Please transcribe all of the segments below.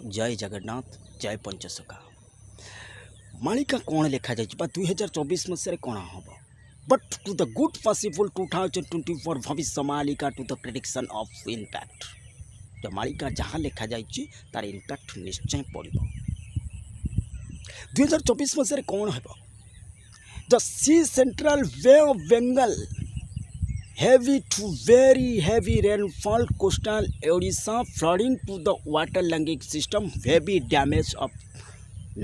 जय जगन्नाथ जय पंचसखा मालिका कौन लिखा जाए 2024 मसीह कौन हम but to the good possible 2024 Bhavishya Malika to the prediction of impact तो मालिका जहाँ लिखा जाए तार इम्पैक्ट निश्चय पड़ 2024 मसीह कौन हम the sea central bay of Bengal heavy to very heavy rainfall coastal Odisha flooding to the waterlogging system heavy damage of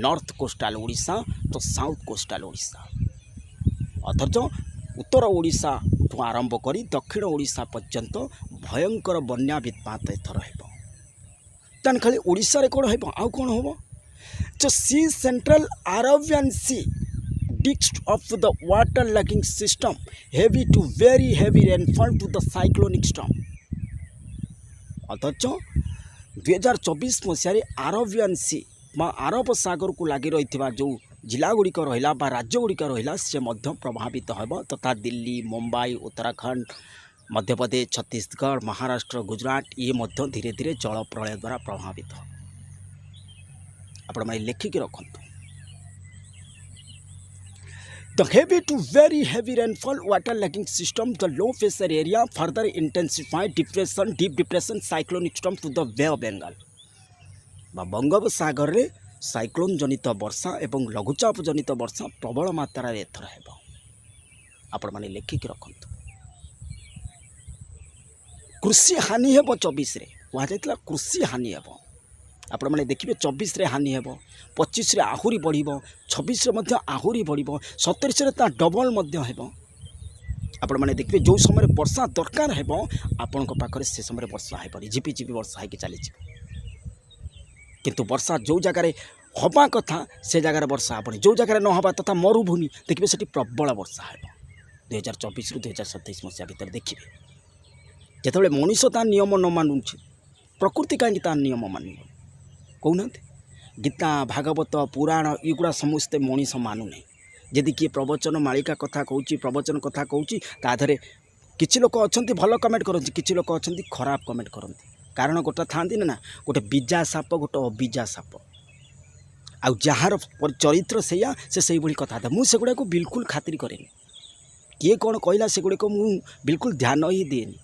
north coastal Odisha to south coastal Odisha अथच उत्तर ओडिशा ठू आरंभ करी दक्षिण ओडिशा पर्यंत भयंकर बन्या वित्पात एथर हेब तान खाली ओडिशा रे कोन हेब आउ कोन होबो जो सी central Arabian sea Disk of the waterlogging system heavy to very heavy rainfall to the cyclonic storm अथच 2024 मसीह अरेबियन सी अरब सागर को लगी रही जो जिला गुड़िक रहा बा राज्य गुड़िक रहा से मध्य प्रभावित होब तथा दिल्ली मुंबई उत्तराखंड मध्य प्रदेश छत्तीसगढ़ महाराष्ट्र गुजरात ये मध्य धीरे धीरे जल प्रलय द्वारा प्रभावित हो आपण मैंने लेखिक रखु The heavy to very heavy rainfall waterlogging system, the low pressure area further intensified deep depression cyclonic storm to the Bay of Bengal. Bangopsagar रे साइक्लोन जनित वर्षा एवं लघुचाप जनित वर्षा प्रबल मात्रा रे एथर हेबो आपण माने लेखिक रखंतु कृषि हानि हेबो 24 रे कहा जायतला कृषि हानि हेबो आपण मैंने देखिए 24 रे हानि हेब 25 रे आहुरी बढ़िबो 26 रे मध्य आहुरी बढ़िबो 27 रे ता डबल मध्य हेब आपण मैंने देखिए जो समय वर्षा दरकार हेब आपण को पाखरे से समय वर्षा हे परी झिपी झिपी वर्षा हे के चली किंतु वर्षा जो जगह हवा कथा से जगह वर्षा हेबनी जो जगह न हवा तथा मरुभूमि देखिए सेठी प्रबल वर्षा हेब 2024 रु 2027 मसीहा भीतर देखिए जेतबेले मनुष्य ता नियम न मानुछि प्रकृति काहे ता नियम मानिबो कहना गीता भागवत पुराण युगुड़ा समस्ते मनीष मानु ना जदि किए प्रवचन मालिका कथा कहूँ प्रवचन कथा कहूँ ताधरे किछि लोक अच्छा भल कमेंट करती किछि लोक अच्छा खराब कमेंट करती कारण गोटे था ना गोटे बीजा साप गोटे अबीजा साप आउ जार चरित्र से भाई कथा था मुझे सेगुड़ा को बिल्कुल खातिर कैनि किए कौन कहला सेगुड़ा को मुझे बिल्कुल ध्यान ही दिएनि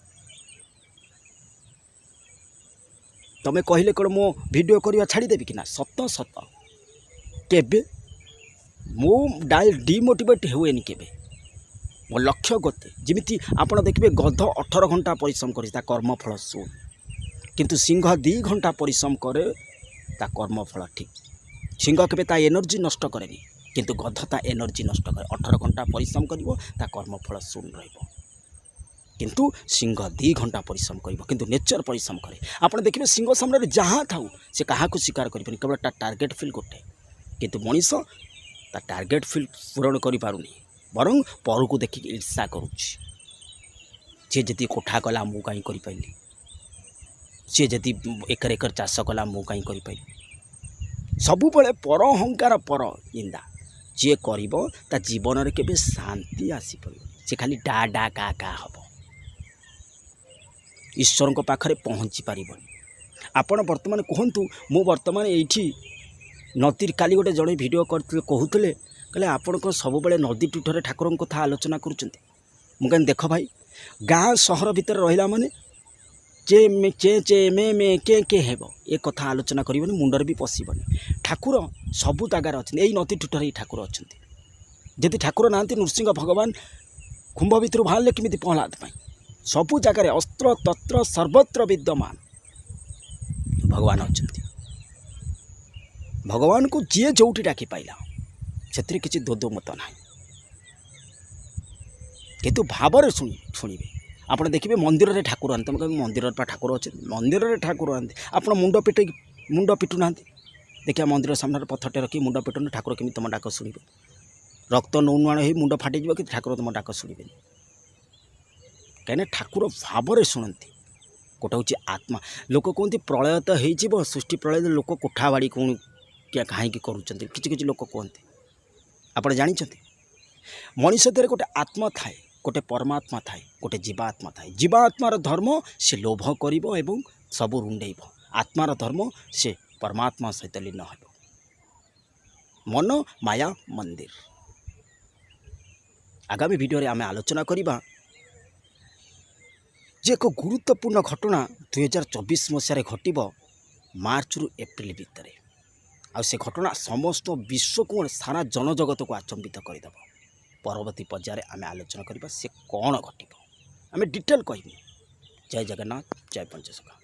तमें कहले कौन मो वीडियो करवा छाड़देवी कि ना सत सत केबे मो डिमोटिवेट हुएनि केबे मो लक्ष्य गोते जमी आपड़ देखिए गध 18 घंटा परिश्रम कर कर्मफल शून किंतु सिंह 2 घंटा परिश्रम करे ता कर्मफल ठीक सिंह केबे ता एनर्जी नष्ट करेनि किंतु गध ता एनर्जी नष्ट करे 18 घंटा परिश्रम करिवो ता कर्मफल शून रहिबो किंतु सिंह 2 घंटा परिश्रम करिवो किंतु नेचर परिश्रम करे आपण देखिए सिंह सामने जहाँ थाऊ से क्या शिकार करें केवल ता टार्गेट फिल गोटे किंतु मनीष ता टार्गेट फिल पूरण करि पारुनी बरं पर को देखिक ईर्षा करुछि सी जदि कोठा कला मु कहीं करि पाइली सी जदि एकर एकर चाष कला मु कहीं करि पाइली सबु बेले पर अहंकार पर निंदा जे करिवो ता जीवन रे केबे शांति आसी परिबो से खाली डा डा का हबो ईश्वर को पाखरे पहुँची पारिबनी आपण वर्तमान कहतु मु वर्तमान एठी नदी काली गोटे जड़े वीडियो करते कहते कहले आपण को सब बेले नदी टूठरे ठाकुर कथा आलोचना करुँच मुझे देख भाई गाँ सहर भितर रहा माने चे मे के हेब ए कथा आलोचना करबनी मुंडर भी पशिबनी ठाकुर सबू जगार अच्छे यही नदी टूठरे ठाकुर अच्छा जदि ठाकुर ना नृसिंह भगवान कुंभ भितर बाहर केमी प्रहलाद पाई सबू जगार अस्त्र तत्र सर्वत्र विद्यमान भगवान अच्छा भगवान को जी जोटी डाकी पाइला से किसी दो मत ना कितु भाव शुणे आप देखिए मंदिर में ठाकुर आते तुम मंदिर ठाकुर अच्छे मंदिर में ठाकुर आते आप मुंड पिटू ना देखिए मंदिर सामने पत्थरटे रखी मुंड पिटुन ठाकुर केमी तुम डाक शुणे रक्त नौनुआण हो मुंड फाटिज कि ठाकुर तुम डाक शुणे कहीं ठाकुर भाव शुणती गोटे हूँ आत्मा लोक कहते प्रलय तो हो सृष्टि प्रलय लोक कोठा बाड़ी कौन कहीं करुँच कि लोक कहते आप जानते मनीष देह गोटे आत्मा थाए गोटे परमात्मा थाए गोटे जीवात्मा थाए जीवात्मार धर्म से लोभ कर सबू रुंडेब आत्मार धर्म से परमात्मा सहित लीन हेब मन माया मंदिर। आगामी वीडियो रे आमे आलोचना करिबा जे एक गुरुत्वपूर्ण घटना 2024 मसीह घटब मार्च रु एप्रिल भितर आ से घटना समस्त विश्व को सारा जनजगत को आचंबित करदेव। परवर्ती पर्यायर आमे आलोचना करिबा से कौन घटब आमे डिटेल कहबू। जय जगन्नाथ, जय पंचसखा।